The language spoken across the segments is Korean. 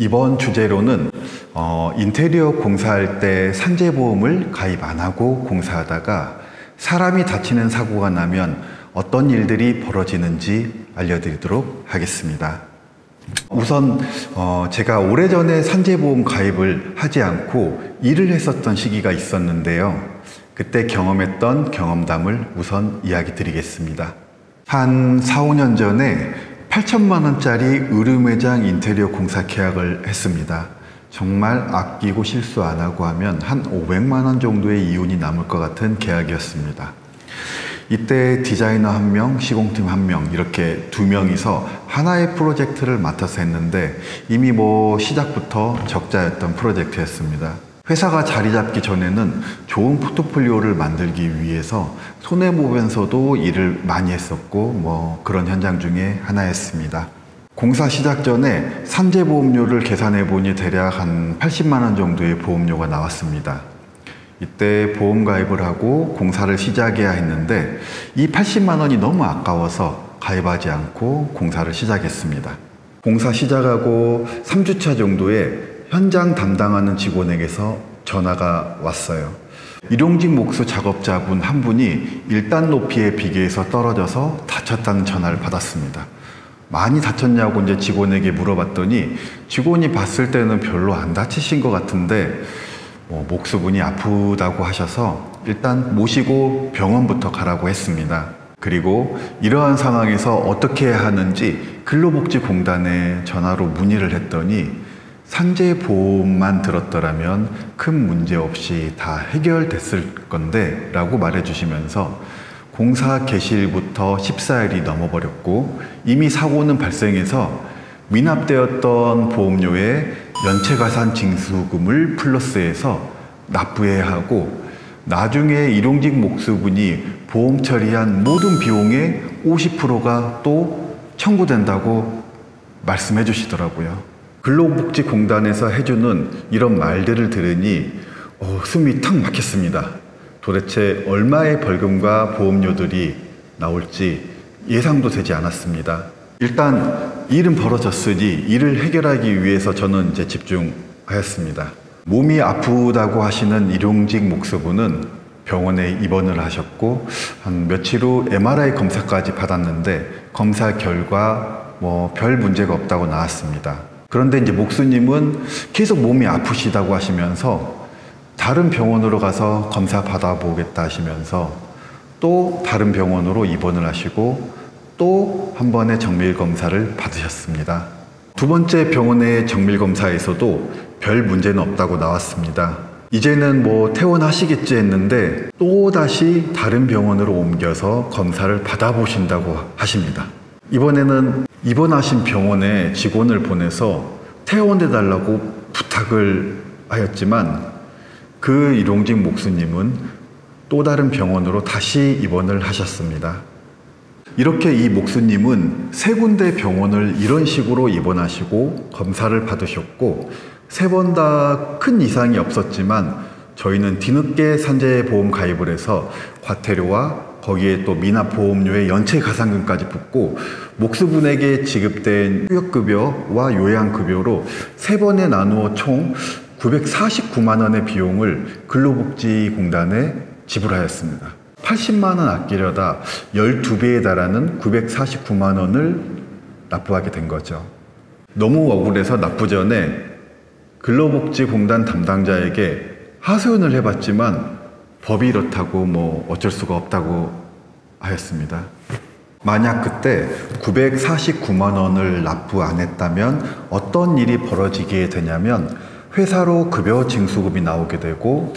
이번 주제로는 인테리어 공사할 때 산재보험을 가입 안 하고 공사하다가 사람이 다치는 사고가 나면 어떤 일들이 벌어지는지 알려드리도록 하겠습니다. 우선 제가 오래전에 산재보험 가입을 하지 않고 일을 했었던 시기가 있었는데요. 그때 경험했던 경험담을 우선 이야기 드리겠습니다. 한 4, 5년 전에 8천만 원짜리 의류매장 인테리어 공사 계약을 했습니다. 정말 아끼고 실수 안 하고 하면 한 500만 원 정도의 이윤이 남을 것 같은 계약이었습니다. 이때 디자이너 1명, 시공팀 1명 이렇게 2명이서 하나의 프로젝트를 맡아서 했는데 이미 시작부터 적자였던 프로젝트였습니다. 회사가 자리 잡기 전에는 좋은 포트폴리오를 만들기 위해서 손해보면서도 일을 많이 했었고 그런 현장 중에 하나였습니다. 공사 시작 전에 산재보험료를 계산해 보니 대략 한 80만 원 정도의 보험료가 나왔습니다. 이때 보험 가입을 하고 공사를 시작해야 했는데 이 80만 원이 너무 아까워서 가입하지 않고 공사를 시작했습니다. 공사 시작하고 3주차 정도에 현장 담당하는 직원에게서 전화가 왔어요. 일용직 목수 작업자분 한 분이 1단 높이에 비계에서 떨어져서 다쳤다는 전화를 받았습니다. 많이 다쳤냐고 이제 직원에게 물어봤더니 직원이 봤을 때는 별로 안 다치신 것 같은데 목수분이 아프다고 하셔서 일단 모시고 병원부터 가라고 했습니다. 그리고 이러한 상황에서 어떻게 해야 하는지 근로복지공단에 전화로 문의를 했더니 산재보험만 들었더라면 큰 문제 없이 다 해결됐을 건데 라고 말해주시면서 공사 개시일부터 14일이 넘어버렸고 이미 사고는 발생해서 미납되었던 보험료에 연체가산징수금을 플러스해서 납부해야 하고 나중에 일용직 목수분이 보험 처리한 모든 비용의 50%가 또 청구된다고 말씀해 주시더라고요. 근로복지공단에서 해주는 이런 말들을 들으니 숨이 탁 막혔습니다. 도대체 얼마의 벌금과 보험료들이 나올지 예상도 되지 않았습니다. 일단 일은 벌어졌으니 이를 해결하기 위해서 저는 이제 집중하였습니다. 몸이 아프다고 하시는 일용직 목수분은 병원에 입원을 하셨고 한 며칠 후 MRI 검사까지 받았는데 검사 결과 별 문제가 없다고 나왔습니다. 그런데 이제 목수님은 계속 몸이 아프시다고 하시면서 다른 병원으로 가서 검사 받아보겠다 하시면서 또 다른 병원으로 입원을 하시고 또 한 번의 정밀검사를 받으셨습니다. 두 번째 병원의 정밀검사에서도 별 문제는 없다고 나왔습니다. 이제는 퇴원하시겠지 했는데 또다시 다른 병원으로 옮겨서 검사를 받아보신다고 하십니다. 이번에는 입원하신 병원에 직원을 보내서 퇴원해달라고 부탁을 하였지만 그 일용직 목수님은 또 다른 병원으로 다시 입원을 하셨습니다. 이렇게 이 목수님은 3군데 병원을 이런 식으로 입원하시고 검사를 받으셨고 3번 다 큰 이상이 없었지만 저희는 뒤늦게 산재보험 가입을 해서 과태료와 거기에 또 미납보험료의 연체가산금까지 붙고 목수분에게 지급된 휴역급여와 요양급여로 3번에 나누어 총 949만 원의 비용을 근로복지공단에 지불하였습니다. 80만 원 아끼려다 12배에 달하는 949만 원을 납부하게 된 거죠. 너무 억울해서 납부 전에 근로복지공단 담당자에게 하소연을 해봤지만 법이 이렇다고 어쩔 수가 없다고 하였습니다. 만약 그때 949만 원을 납부 안 했다면 어떤 일이 벌어지게 되냐면 회사로 급여 징수금이 나오게 되고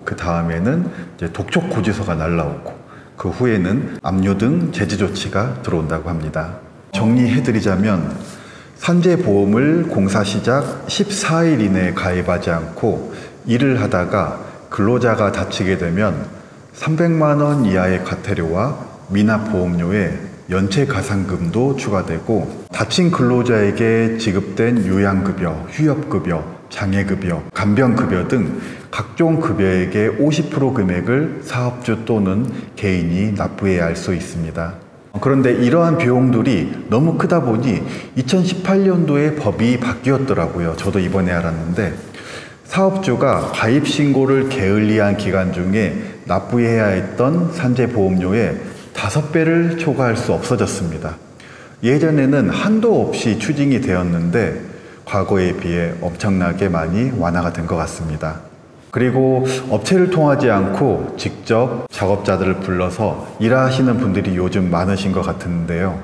그 다음에는 이제 독촉 고지서가 날라오고 그 후에는 압류 등 제재 조치가 들어온다고 합니다. 정리해드리자면 산재보험을 공사 시작 14일 이내에 가입하지 않고 일을 하다가 근로자가 다치게 되면 300만 원 이하의 과태료와 미납보험료에 연체가산금도 추가되고 다친 근로자에게 지급된 요양급여, 휴업급여, 장애급여, 간병급여 등 각종 급여액의 50% 금액을 사업주 또는 개인이 납부해야 할 수 있습니다. 그런데 이러한 비용들이 너무 크다 보니 2018년도에 법이 바뀌었더라고요. 저도 이번에 알았는데 사업주가 가입신고를 게을리한 기간 중에 납부해야 했던 산재보험료의 5배를 초과할 수 없어졌습니다. 예전에는 한도 없이 추징이 되었는데 과거에 비해 엄청나게 많이 완화가 된 것 같습니다. 그리고 업체를 통하지 않고 직접 작업자들을 불러서 일하시는 분들이 요즘 많으신 것 같은데요.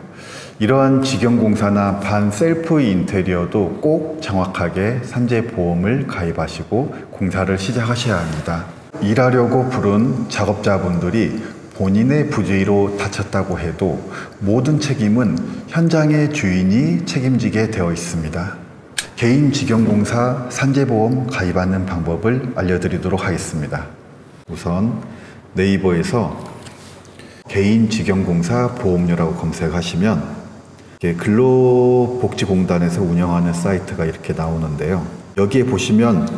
이러한 직영공사나 반셀프 인테리어도 꼭 정확하게 산재보험을 가입하시고 공사를 시작하셔야 합니다. 일하려고 부른 작업자분들이 본인의 부주의로 다쳤다고 해도 모든 책임은 현장의 주인이 책임지게 되어 있습니다. 개인 직영공사 산재보험 가입하는 방법을 알려드리도록 하겠습니다. 우선 네이버에서 개인 직영공사 보험료라고 검색하시면 근로복지공단에서 운영하는 사이트가 이렇게 나오는데요. 여기에 보시면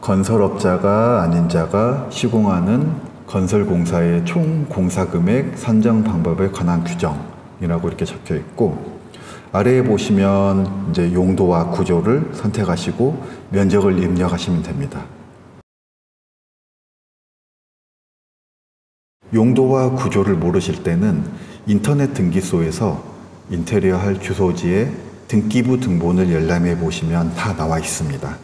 건설업자가 아닌 자가 시공하는 건설공사의 총 공사금액 산정 방법에 관한 규정이라고 이렇게 적혀 있고, 아래에 보시면 이제 용도와 구조를 선택하시고 면적을 입력하시면 됩니다. 용도와 구조를 모르실 때는 인터넷 등기소에서 인테리어 할 주소지에 등기부 등본을 열람해 보시면 다 나와 있습니다.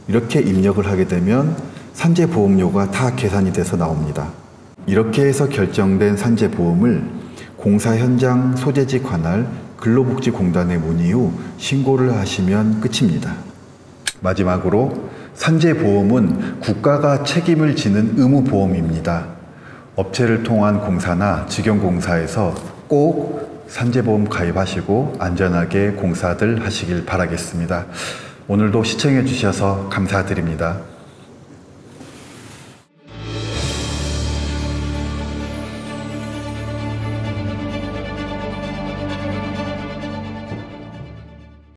이렇게 입력을 하게 되면 산재보험료가 다 계산이 돼서 나옵니다. 이렇게 해서 결정된 산재보험을 공사 현장 소재지 관할 근로복지공단에 문의 후 신고를 하시면 끝입니다. 마지막으로 산재보험은 국가가 책임을 지는 의무보험입니다. 업체를 통한 공사나 직영공사에서 꼭 산재보험 가입하시고 안전하게 공사들 하시길 바라겠습니다. 오늘도 시청해 주셔서 감사드립니다.